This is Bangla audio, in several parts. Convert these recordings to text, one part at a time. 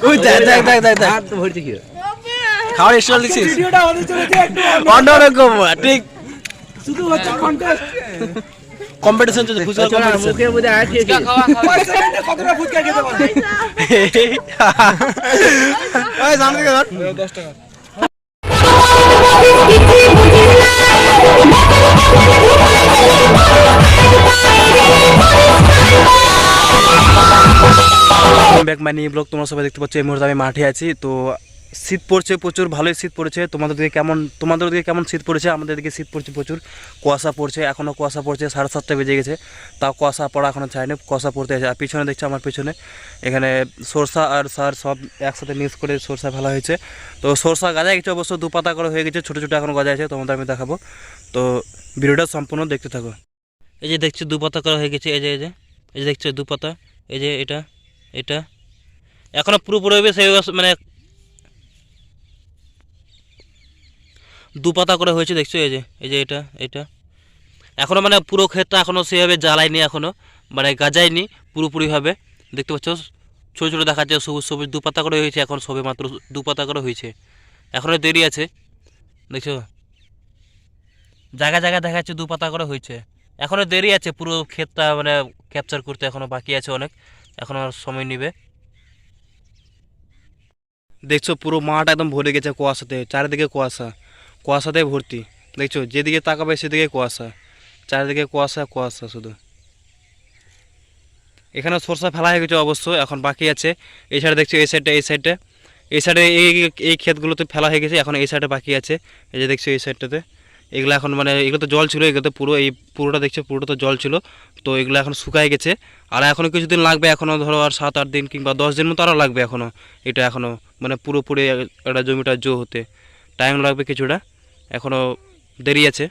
ওই দেখ দেখ দেখ দেখ দেখ তো ভরছে কি খাওয়ার স্টল দিছিস ভিডিওটা আমাদের চলেছে একটু অন্যরকম ঠিক শুধু হচ্ছে কন্টেস্ট কম্পিটিশন চলছে ফুচকা কম্পিটিশন মুখের মধ্যে আছে কি 5 সেকেন্ডে কতটা ফুচকা খেতে পারবে ওই সামনে থেকে ধর 10 টাকা ব্যাক মাই নিউ ব্লগ। তোমরা সবাই দেখতে পাচ্ছ এই মুহূর্তে আমি মাঠে আছি। তো শীত পড়ছে প্রচুর, ভালোই শীত পড়েছে। তোমাদের দিকে কেমন শীত পড়েছে? আমাদের দিকে শীত পড়ছে প্রচুর, কুয়াশা পড়ছে, এখনও কুয়াশা পড়ছে। 7:30 বেজে গেছে, তাও কুয়াশা পড়া এখনও ছাড়েনি, কুয়াশা পড়তে আছে। আর পিছনে দেখছি আমার পিছনে এখানে সরষা আর সার সব একসাথে মিক্স করে সরষা ফেলা হয়েছে। তো সরষা গাজায় গেছে, অবশ্য 2 পাতা করে হয়ে গেছে, ছোটো ছোটো এখনও গজা আছে, তোমাদের আমি দেখাবো। তো ভিডিওটা সম্পূর্ণ দেখতে থাকো। এই যে দেখছি 2 পাতা করা হয়ে গেছে, এই যে দেখছো 2 পাতা, এই যে এটা এখনও পুরোপুরি হবে সেই মানে 2 পাতা করে হয়েছে, দেখছো এই যে এটা এখনও মানে পুরো ক্ষেতটা এখনও সেভাবে জ্বালায়নি, এখনও মানে গাজায়নি পুরোপুরিভাবে। দেখতে পাচ্ছ ছোটো ছোটো দেখাচ্ছে, সবুজ সবুজ 2 পাতা করে হয়েছে, এখন সবে মাত্র 2 পাতা করে হয়েছে, এখনও দেরি আছে। দেখছো জায়গা জায়গা দেখাচ্ছে 2 পাতা করে হয়েছে, এখনও দেরি আছে পুরো ক্ষেতটা মানে ক্যাপচার করতে, এখনও বাকি আছে অনেক, এখনও সময় নেবে। দেখছো পুরো মাঠ একদম ভরে গেছে কুয়াশাতে, চারিদিকে কুয়াশাতে ভর্তি। দেখছো যেদিকে তাকাবে সেদিকে কুয়াশা, চারিদিকে কুয়াশা শুধু। এখানে সরষা ফেলা হয়ে গেছে অবশ্য, এখন বাকি আছে। এই সাইডে দেখছো, এই সাইডে এই ক্ষেতগুলোতে ফেলা হয়ে গেছে, এখন এই সাইডে বাকি আছে। এই যে দেখছো এই সাইডটাতে এগুলো এখন মানে এগুলো তো জল ছিল, এগুলোতে পুরোটা দেখছো পুরোটা তো জল ছিল। তো এগুলো এখন শুকায় গেছে, আর এখনও কিছুদিন লাগবে, এখনও ধরো আর 7-8 দিন কিংবা 10 দিন মতো আরও লাগবে এখনও। এটা এখনও মানে পুরোপুরি একটা জমিটা হতে টাইম লাগবে কিছুটা, এখনও দেরি আছে।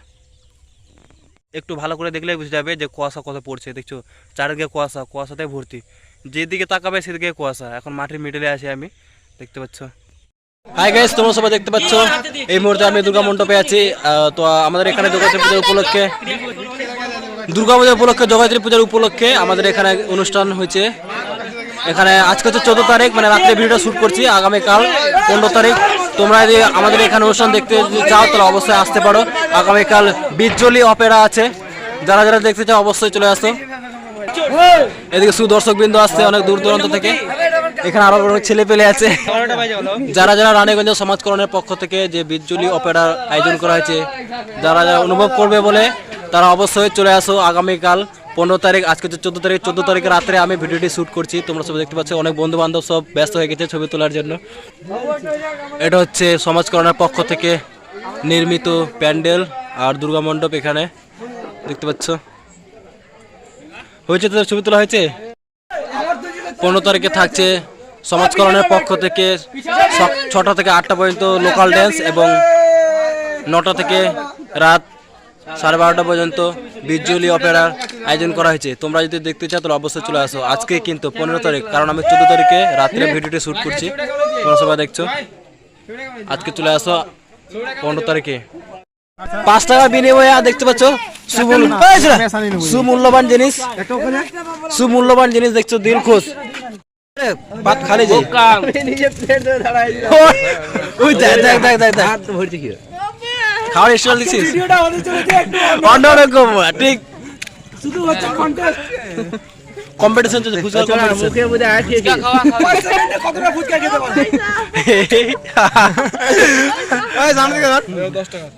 একটু ভালো করে দেখলে বুঝে যাবে যে কুয়াশা কত পড়ছে। দেখছো চারিদিকে কুয়াশাতে ভর্তি, যেদিকে তাকাবে সেদিকে কুয়াশা। এখন মাটির মিডলে আছি আমি, দেখতে পাচ্ছ। হাই গাইস, তোমরা সবাই দেখতে পাচ্ছ এই মুহূর্তে আমি দুর্গা মণ্ডপে আছি। তো আমাদের এখানে জগদ্ধাত্রী পূজার উপলক্ষে আমাদের এখানে অনুষ্ঠান হয়েছে। এখানে আজকে হচ্ছে 14 তারিখ, মানে রাত্রে ভিডিওটা শ্যুট করছি। আগামীকাল 15 তারিখ। তোমরা যদি আমাদের এখানে অনুষ্ঠান দেখতে চাও তাহলে অবশ্যই আসতে পারো। আগামীকাল বিজ্জলি অপেরা আছে, যারা যারা দেখতে চাও অবশ্যই চলে আসো। এদিকে সুদর্শকবৃন্দ আসছে অনেক দূর দূরান্ত থেকে, এখানে আরো অনেক ছেলে পেলে আছে। যারা যারা রানীগঞ্জ সমাজকরণের পক্ষ থেকে যে বিজ্জলি অপেরার আয়োজন করা হয়েছে, যারা যারা অনুভব করবে বলে তারা অবশ্যই চলে আসো আগামীকাল 15 তারিখ। আজকে 14 তারিখের রাত্রে আমি ভিডিওটি শ্যুট করছি। তোমরা সব দেখতে পাচ্ছ, অনেক বন্ধু বান্ধব সব ব্যস্ত হয়ে গেছে ছবি তোলার জন্য। এটা হচ্ছে সমাজকরণের পক্ষ থেকে নির্মিত প্যান্ডেল আর দুর্গা মণ্ডপ, এখানে দেখতে পাচ্ছ হয়েছে। তোদের ছবি তোলা হয়েছে। 15 তারিখে থাকছে সমাজকরণের পক্ষ থেকে 6টা থেকে 8টা পর্যন্ত লোকাল ড্যান্স, এবং 9টা থেকে রাত 12:30 পর্যন্ত বিজ্জলি অপেরার আয়োজন করা হয়েছে। তোমরা যদি দেখতে চাও তাহলে অবশ্যই চলে আসো। আজকে কিন্তু 15 তারিখ, কারণ আমি 14 তারিখে রাত্রে ভিডিওটি শ্যুট করছি, তোমরা সবাই দেখছো। আজকে চলে আসো 15 তারিখে। 5 টাকা বিনিময়ে দেখতে পাচ্ছ সুমূল্যবান জিনিস দেখছো, দিল খুশ। বাত খালি যাই ওই দেখ দেখ দেখ দেখ দেখ তো ভরছে কি খাওয়ার স্টল দিছিস ভিডিওটা আমাদের চলেছে একটু অন্যরকম ঠিক শুধু হচ্ছে কন্টেস্ট কম্পিটিশন চলছে ফুচকা কম্পিটিশন। মুখের মধ্যে আছে কি 5 সেকেন্ডে কতটা ফুচকা খেতে পারবে ওই সামনে থেকে ধর 10 টাকা